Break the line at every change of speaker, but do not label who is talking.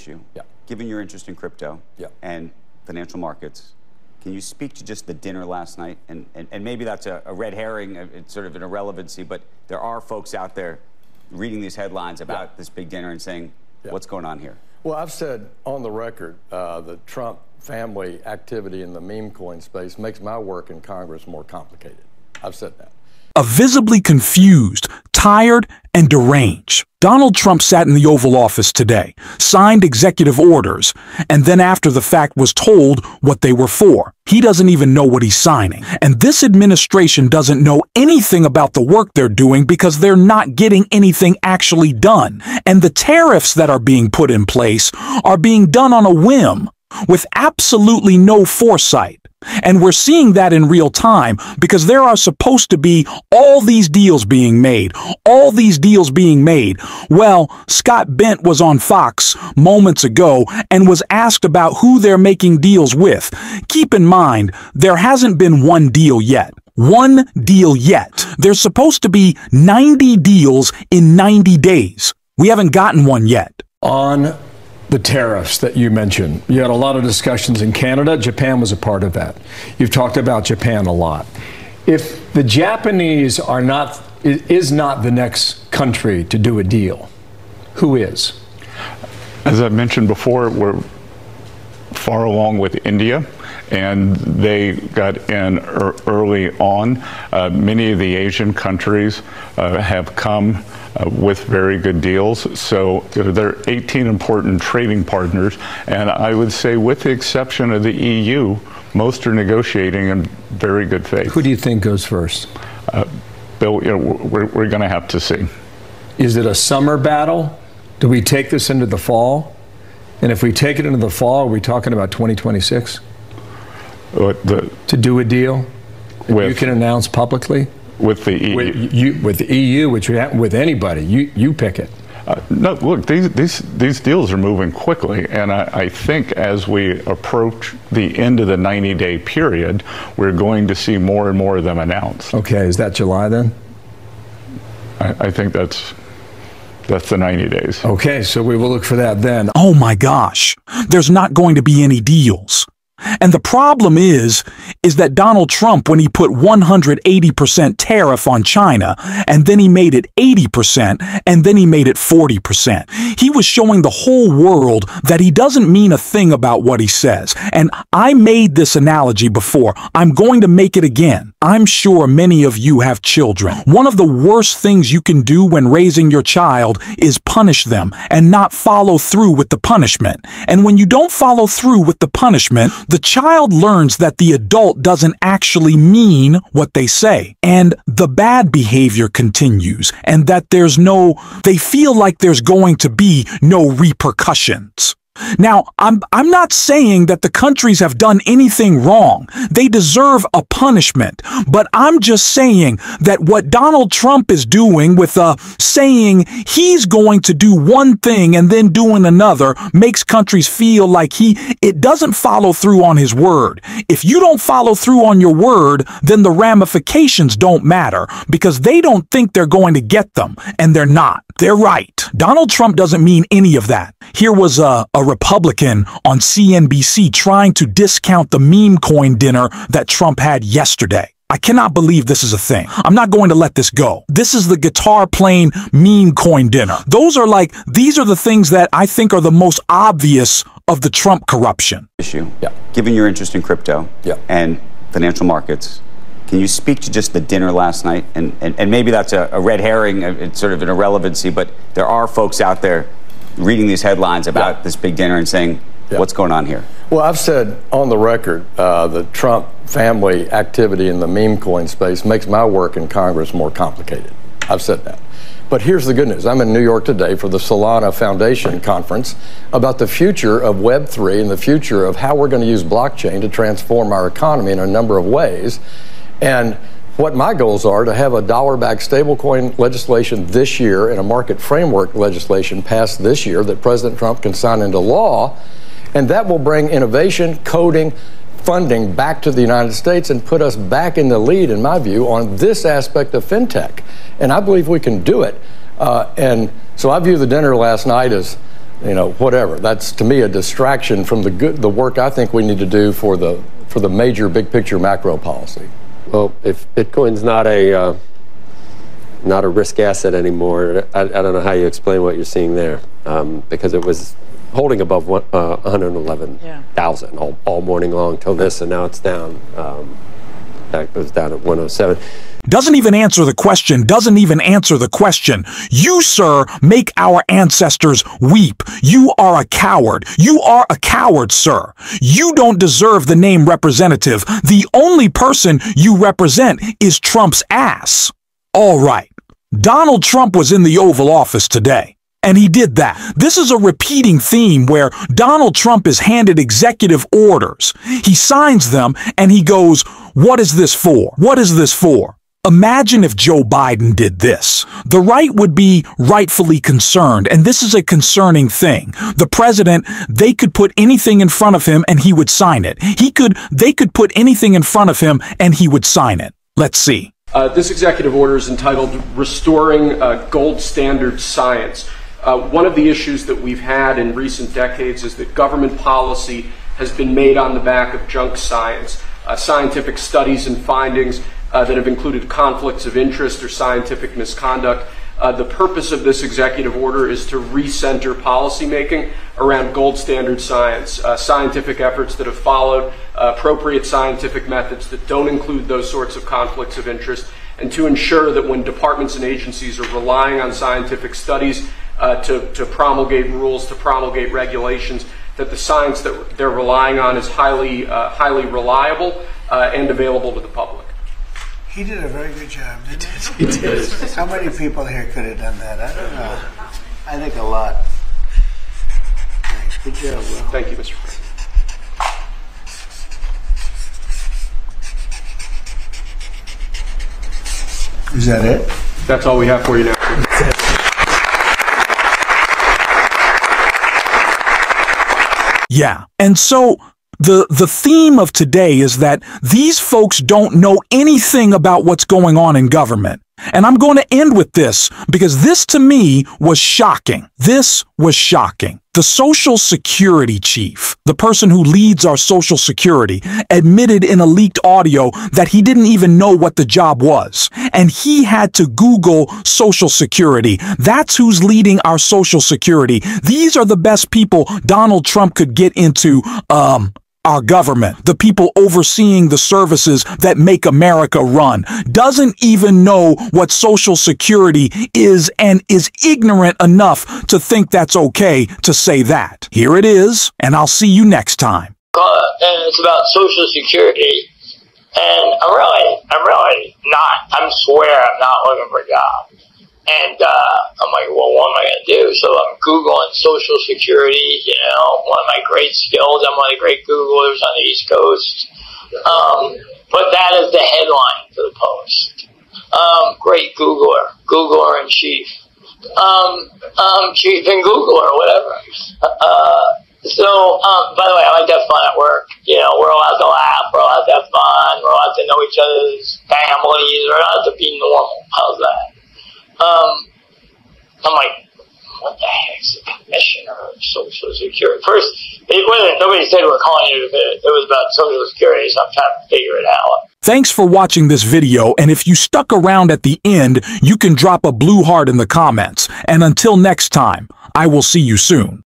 issue.
Yeah.
Given your interest in crypto and financial markets, can you speak to just the dinner last night? And maybe that's a red herring, it's sort of an irrelevancy, but there are folks out there reading these headlines about this big dinner and saying, what's going on here?
Well, I've said on the record, the Trump family activity in the meme coin space makes my work in Congress more complicated. I've said that.
Visibly confused, tired, and deranged, Donald Trump sat in the Oval Office today, signed executive orders, and then after the fact was told what they were for. He doesn't even know what he's signing. And this administration doesn't know anything about the work they're doing because they're not getting anything actually done. And the tariffs that are being put in place are being done on a whim, with absolutely no foresight. And we're seeing that in real time because there are supposed to be all these deals being made, Well, Scott Bent was on Fox moments ago and was asked about who they're making deals with. Keep in mind, there hasn't been one deal yet. There's supposed to be 90 deals in 90 days. We haven't gotten one yet.
On the tariffs that you mentioned, you had a lot of discussions in Canada. Japan was a part of that. You've talked about Japan a lot. If the Japanese is not the next country to do a deal, who is?
As I mentioned before, we're far along with India, and they got in early on. Many of the Asian countries have come with very good deals. So there are 18 important trading partners, and I would say with the exception of the EU, most are negotiating in very good faith.
Who do you think goes first?
Bill, we're going to have to see.
Is it a summer battle? Do we take this into the fall? And if we take it into the fall, are we talking about 2026? To do a deal that you can announce publicly?
With the EU.
With the EU, with anybody, you pick it.
No, look, these deals are moving quickly, and I think as we approach the end of the 90-day period, we're going to see more and more of them announced.
Okay, is that July then?
I think that's the 90 days.
Okay, so we will look for that then.
Oh my gosh, there's not going to be any deals. And the problem is that Donald Trump, when he put 180% tariff on China, and then he made it 80%, and then he made it 40%, he was showing the whole world that he doesn't mean a thing about what he says. And I made this analogy before. I'm going to make it again. I'm sure many of you have children. One of the worst things you can do when raising your child is punish them and not follow through with the punishment. And when you don't follow through with the punishment, the child learns that the adult doesn't actually mean what they say, and the bad behavior continues, and that they feel like there's going to be no repercussions. Now, I'm not saying that the countries have done anything wrong. They deserve a punishment. But I'm just saying that what Donald Trump is doing with saying he's going to do one thing and then doing another makes countries feel like it doesn't follow through on his word. If you don't follow through on your word, then the ramifications don't matter because they don't think they're going to get them, and they're not. They're right. Donald Trump doesn't mean any of that. Here was a Republican on CNBC trying to discount the meme coin dinner that Trump had yesterday. I cannot believe this is a thing. I'm not going to let this go. This is the guitar playing meme coin dinner. These are the things that I think are the most obvious of the Trump corruption.
Issue. Given your interest in crypto and financial markets, can you speak to just the dinner last night? And maybe that's a red herring, it's sort of an irrelevancy, but there are folks out there reading these headlines about this big dinner and saying, what's going on here?
Well, I've said on the record, the Trump family activity in the meme coin space makes my work in Congress more complicated. I've said that. But here's the good news. I'm in New York today for the Solana Foundation conference about the future of Web3 and the future of how we're going to use blockchain to transform our economy in a number of ways. And what my goals are to have a dollar-backed stablecoin legislation this year and a market framework legislation passed this year that President Trump can sign into law, and that will bring innovation, coding, funding back to the United States and put us back in the lead, in my view, on this aspect of fintech. And I believe we can do it. And so I view the dinner last night as whatever. That's, to me, a distraction from the work I think we need to do for the major big picture macro policy.
Well, if Bitcoin's not a risk asset anymore, I don't know how you explain what you're seeing there, because it was holding above 111,000 all morning long till this, and now it's down. That goes down at 107.
Doesn't even answer the question, doesn't even answer the question. You, sir, make our ancestors weep. You are a coward. You are a coward, sir. You don't deserve the name representative. The only person you represent is Trump's ass. All right. Donald Trump was in the Oval Office today, and he did that. This is a repeating theme where Donald Trump is handed executive orders. He signs them, and he goes, "What is this for? What is this for?" Imagine if Joe Biden did this. The right would be rightfully concerned, and this is a concerning thing. The president, they could put anything in front of him and he would sign it. They could put anything in front of him and he would sign it. Let's see.
This executive order is entitled Restoring Gold Standard Science. One of the issues that we've had in recent decades is that government policy has been made on the back of junk science, scientific studies and findings that have included conflicts of interest or scientific misconduct. The purpose of this executive order is to recenter policymaking around gold standard science, scientific efforts that have followed appropriate scientific methods that don't include those sorts of conflicts of interest, and to ensure that when departments and agencies are relying on scientific studies to promulgate rules, to promulgate regulations, that the science that they're relying on is highly reliable and available to the public.
He did a very good job, didn't he?
He did.
How many people here could have done that? I don't know. I think a lot. Thanks. Good job, Will.
Thank you, Mr. President.
Is that it?
That's all we have for you now.
Yeah, and so the theme of today is that these folks don't know anything about what's going on in government. And I'm going to end with this because this to me was shocking. This was shocking. The Social Security chief, the person who leads our Social Security, admitted in a leaked audio that he didn't even know what the job was. And he had to Google Social Security. That's who's leading our Social Security. These are the best people Donald Trump could get into, our government, the people overseeing the services that make America run, doesn't even know what Social Security is and is ignorant enough to think that's okay to say that. Here it is, and I'll see you next time.
And it's about Social Security, and I'm really not, I swear I'm not looking for a job. And I'm like, well, what am I going to do? So I'm Googling Social Security, one of my great skills. I'm one of the great Googlers on the East Coast. But that is the headline for the Post. Great Googler in chief. Chief and Googler, whatever. By the way, I like to have fun at work. We're allowed to laugh, we're allowed to have fun, we're allowed to know each other's families, we're allowed to be normal. How's that? I'm like, what the heck's the commissioner of Social Security? First, nobody said we're calling it it was about Social Security, so I'm trying to figure it out.
Thanks for watching this video, and if you stuck around at the end, you can drop a blue heart in the comments. And until next time, I will see you soon.